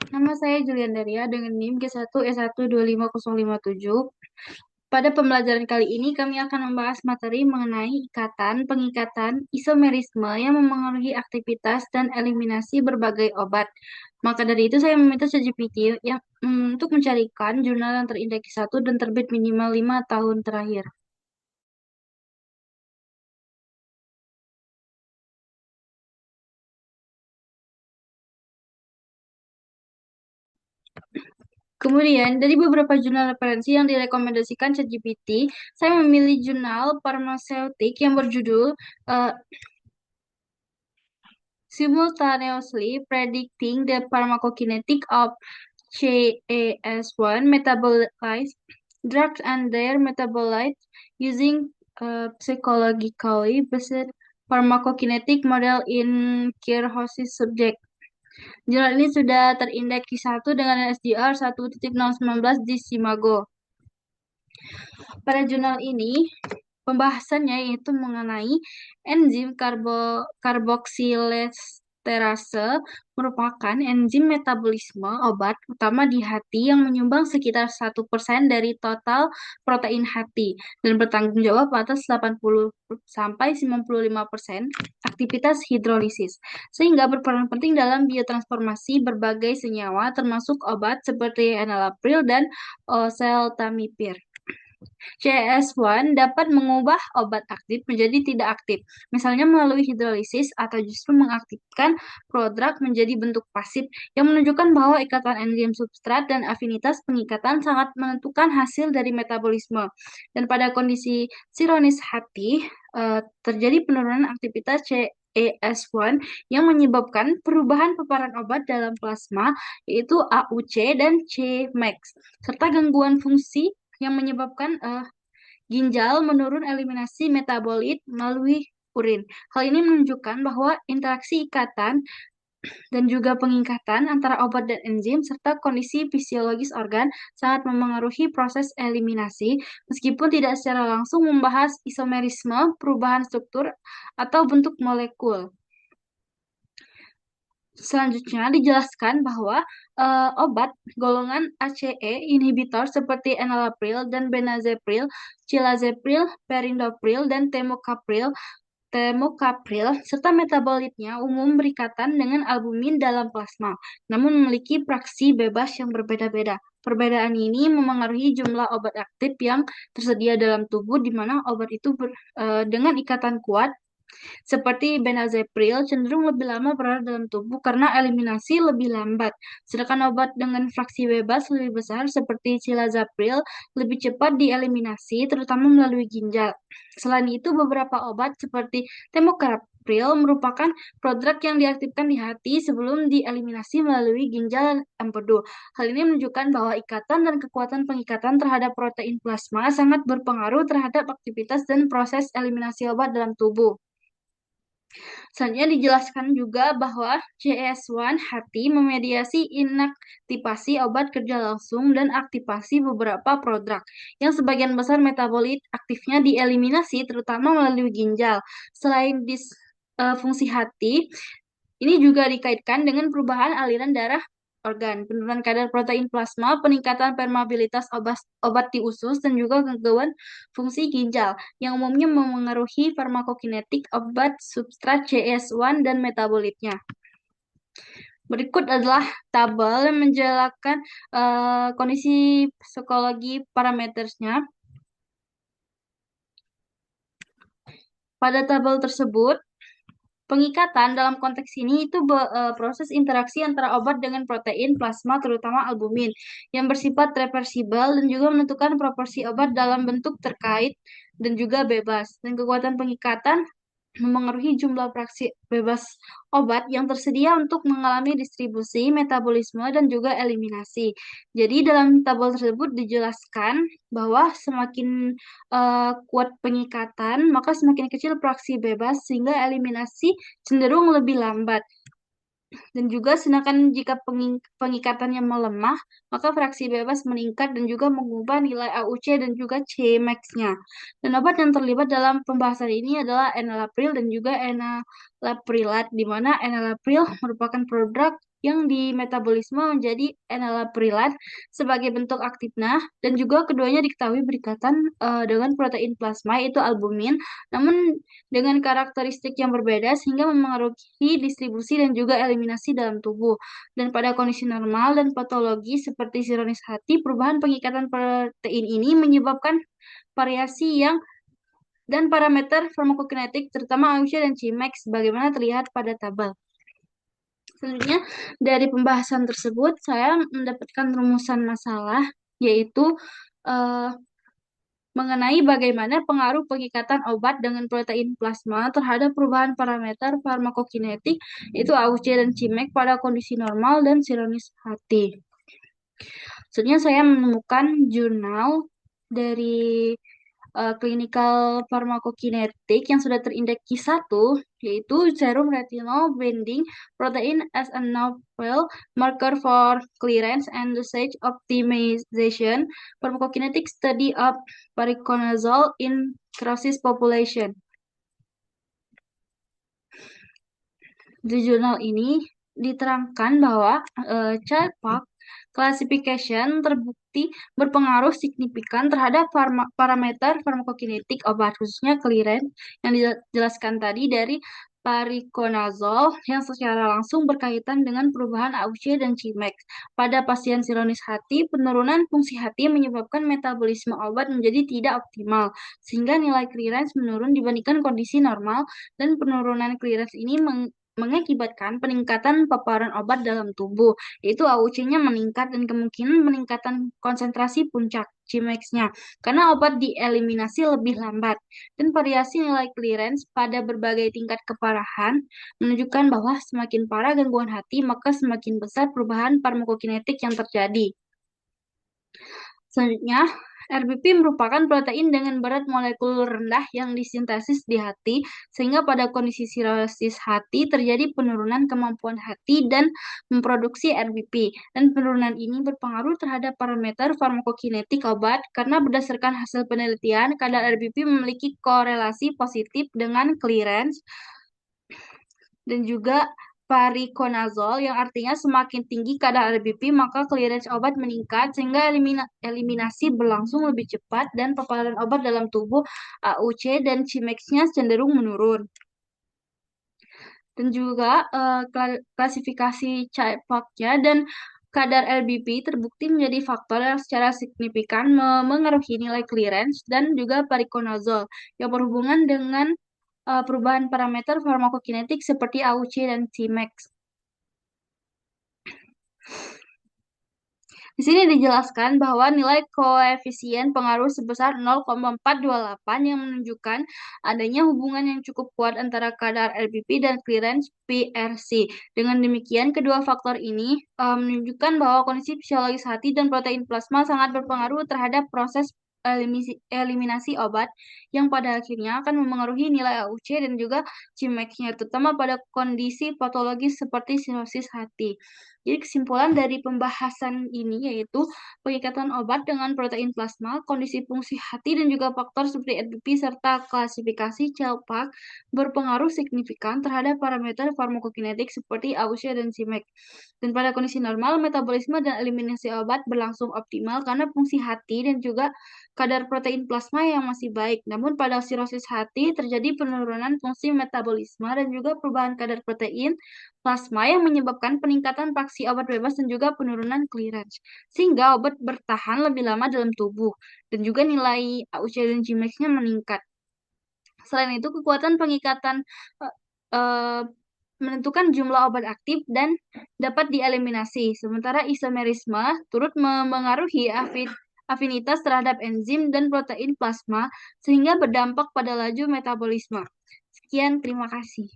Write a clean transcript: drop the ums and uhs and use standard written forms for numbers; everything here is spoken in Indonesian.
Nama saya Julian Daria dengan NIM G1E1250057. Pada pembelajaran kali ini kami akan membahas materi mengenai ikatan, pengikatan, isomerisme yang memengaruhi aktivitas dan eliminasi berbagai obat. Maka dari itu saya meminta ChatGPT yang untuk mencarikan jurnal yang terindeks 1 dan terbit minimal 5 tahun terakhir. Kemudian, dari beberapa jurnal referensi yang direkomendasikan ChatGPT, saya memilih jurnal Pharmaceutic yang berjudul eh, Simultaneously Predicting the Pharmacokinetic of CAS1 Metabolized Drugs and Their Metabolites Using Psychologically Based Pharmacokinetic Model in Cirrhosis Subject. Jurnal ini sudah terindeks Q1 dengan SDR 1.019 di Simago. Pada jurnal ini, pembahasannya yaitu mengenai enzim karboksilesterase merupakan enzim metabolisme obat utama di hati yang menyumbang sekitar 1% dari total protein hati dan bertanggung jawab atas 80 sampai 95% aktivitas hidrolisis, sehingga berperan penting dalam biotransformasi berbagai senyawa termasuk obat seperti enalapril dan oseltamivir. CS1 dapat mengubah obat aktif menjadi tidak aktif, misalnya melalui hidrolisis atau justru mengaktifkan prodrug menjadi bentuk pasif yang menunjukkan bahwa ikatan enzim substrat dan afinitas pengikatan sangat menentukan hasil dari metabolisme. Dan pada kondisi sironis hati, terjadi penurunan aktivitas CES1 yang menyebabkan perubahan paparan obat dalam plasma, yaitu AUC dan Cmax, serta gangguan fungsi yang menyebabkan ginjal menurun eliminasi metabolit melalui urin. Hal ini menunjukkan bahwa interaksi ikatan dan juga pengikatan antara obat dan enzim serta kondisi fisiologis organ sangat memengaruhi proses eliminasi meskipun tidak secara langsung membahas isomerisme, perubahan struktur, atau bentuk molekul. Selanjutnya dijelaskan bahwa obat golongan ACE inhibitor seperti enalapril dan benazepril, cilazepril, perindopril, dan temocapril serta metabolitnya umum berikatan dengan albumin dalam plasma, namun memiliki fraksi bebas yang berbeda-beda. Perbedaan ini memengaruhi jumlah obat aktif yang tersedia dalam tubuh, di mana obat itu dengan ikatan kuat seperti benazepril cenderung lebih lama berada dalam tubuh karena eliminasi lebih lambat, sedangkan obat dengan fraksi bebas lebih besar seperti cilazapril lebih cepat dieliminasi, terutama melalui ginjal. Selain itu, beberapa obat seperti temocapril merupakan prodrug yang diaktifkan di hati sebelum dieliminasi melalui ginjal empedu. Hal ini menunjukkan bahwa ikatan dan kekuatan pengikatan terhadap protein plasma sangat berpengaruh terhadap aktivitas dan proses eliminasi obat dalam tubuh. Selanjutnya dijelaskan juga bahwa CS1 hati memediasi inaktivasi obat kerja langsung dan aktivasi beberapa prodrug yang sebagian besar metabolit aktifnya dieliminasi terutama melalui ginjal. Selain fungsi hati, ini juga dikaitkan dengan perubahan aliran darah organ, penurunan kadar protein plasma, peningkatan permeabilitas obat di usus, dan juga gangguan fungsi ginjal yang umumnya memengaruhi farmakokinetik obat substrat CS1 dan metabolitnya. Berikut adalah tabel yang menjelaskan kondisi psikologi parametersnya. Pada tabel tersebut, pengikatan dalam konteks ini itu proses interaksi antara obat dengan protein plasma, terutama albumin, yang bersifat reversibel dan juga menentukan proporsi obat dalam bentuk terkait dan juga bebas. Dan kekuatan pengikatan memengaruhi jumlah fraksi bebas obat yang tersedia untuk mengalami distribusi, metabolisme, dan juga eliminasi. Jadi dalam tabel tersebut dijelaskan bahwa semakin kuat pengikatan, maka semakin kecil fraksi bebas sehingga eliminasi cenderung lebih lambat. Dan juga sedangkan jika pengikatannya melemah, maka fraksi bebas meningkat dan juga mengubah nilai AUC dan juga Cmax-nya. Dan obat yang terlibat dalam pembahasan ini adalah enalapril dan juga enalaprilat, di mana enalapril merupakan prodrug yang di metabolisme menjadi enalaprilat sebagai bentuk aktifnya, dan juga keduanya diketahui berikatan dengan protein plasma yaitu albumin, namun dengan karakteristik yang berbeda sehingga memengaruhi distribusi dan juga eliminasi dalam tubuh. Dan pada kondisi normal dan patologi seperti sironis hati, perubahan pengikatan protein ini menyebabkan variasi yang dan parameter farmakokinetik terutama AUC dan Cmax sebagaimana terlihat pada tabel. Selanjutnya, dari pembahasan tersebut saya mendapatkan rumusan masalah yaitu eh, mengenai bagaimana pengaruh pengikatan obat dengan protein plasma terhadap perubahan parameter farmakokinetik itu AUC dan Cmax pada kondisi normal dan sironis hati. Selanjutnya saya menemukan jurnal dari clinical pharmacokinetic yang sudah terindeks Q1 yaitu serum retinol binding protein as a novel marker for clearance and dosage optimization pharmacokinetic study of voriconazole in cirrhosis population. Di jurnal ini diterangkan bahwa CHILD-PAC classification terbukti berpengaruh signifikan terhadap parameter farmakokinetik obat, khususnya clearance yang dijelaskan tadi dari pariconazole yang secara langsung berkaitan dengan perubahan AUC dan Cmax. Pada pasien sironis hati, penurunan fungsi hati menyebabkan metabolisme obat menjadi tidak optimal, sehingga nilai clearance menurun dibandingkan kondisi normal, dan penurunan clearance ini mengakibatkan peningkatan paparan obat dalam tubuh, yaitu AUC-nya meningkat dan kemungkinan peningkatan konsentrasi puncak Cmax-nya, karena obat dieliminasi lebih lambat. Dan variasi nilai clearance pada berbagai tingkat keparahan menunjukkan bahwa semakin parah gangguan hati, maka semakin besar perubahan farmakokinetik yang terjadi. Selanjutnya, RBP merupakan protein dengan berat molekul rendah yang disintesis di hati, sehingga pada kondisi sirosis hati terjadi penurunan kemampuan hati dan memproduksi RBP. Dan penurunan ini berpengaruh terhadap parameter farmakokinetik obat, karena berdasarkan hasil penelitian, kadar RBP memiliki korelasi positif dengan clearance dan juga pariconazole, yang artinya semakin tinggi kadar RBP maka clearance obat meningkat sehingga eliminasi berlangsung lebih cepat dan paparan obat dalam tubuh AUC dan Cmax-nya cenderung menurun. Dan juga klasifikasi CHILD-PAC-nya dan kadar LBP terbukti menjadi faktor yang secara signifikan memengaruhi nilai clearance dan juga pariconazole yang berhubungan dengan perubahan parameter farmakokinetik seperti AUC dan Cmax. Di sini dijelaskan bahwa nilai koefisien pengaruh sebesar 0,428 yang menunjukkan adanya hubungan yang cukup kuat antara kadar LBP dan clearance PRC. Dengan demikian, kedua faktor ini menunjukkan bahwa kondisi fisiologis hati dan protein plasma sangat berpengaruh terhadap proses eliminasi obat yang pada akhirnya akan memengaruhi nilai AUC dan juga Cmax-nya, terutama pada kondisi patologis seperti sirosis hati. Jadi kesimpulan dari pembahasan ini yaitu pengikatan obat dengan protein plasma, kondisi fungsi hati dan juga faktor seperti RBP serta klasifikasi CHILD-PAC berpengaruh signifikan terhadap parameter farmakokinetik seperti AUC dan Cmax. Dan pada kondisi normal, metabolisme dan eliminasi obat berlangsung optimal karena fungsi hati dan juga kadar protein plasma yang masih baik. Namun pada sirosis hati terjadi penurunan fungsi metabolisme dan juga perubahan kadar protein plasma yang menyebabkan peningkatan fraksi obat bebas dan juga penurunan clearance, sehingga obat bertahan lebih lama dalam tubuh dan juga nilai AUC dan Cmax-nya meningkat. Selain itu, kekuatan pengikatan menentukan jumlah obat aktif dan dapat dieliminasi, sementara isomerisme turut memengaruhi afinitas terhadap enzim dan protein plasma sehingga berdampak pada laju metabolisme. Sekian, terima kasih.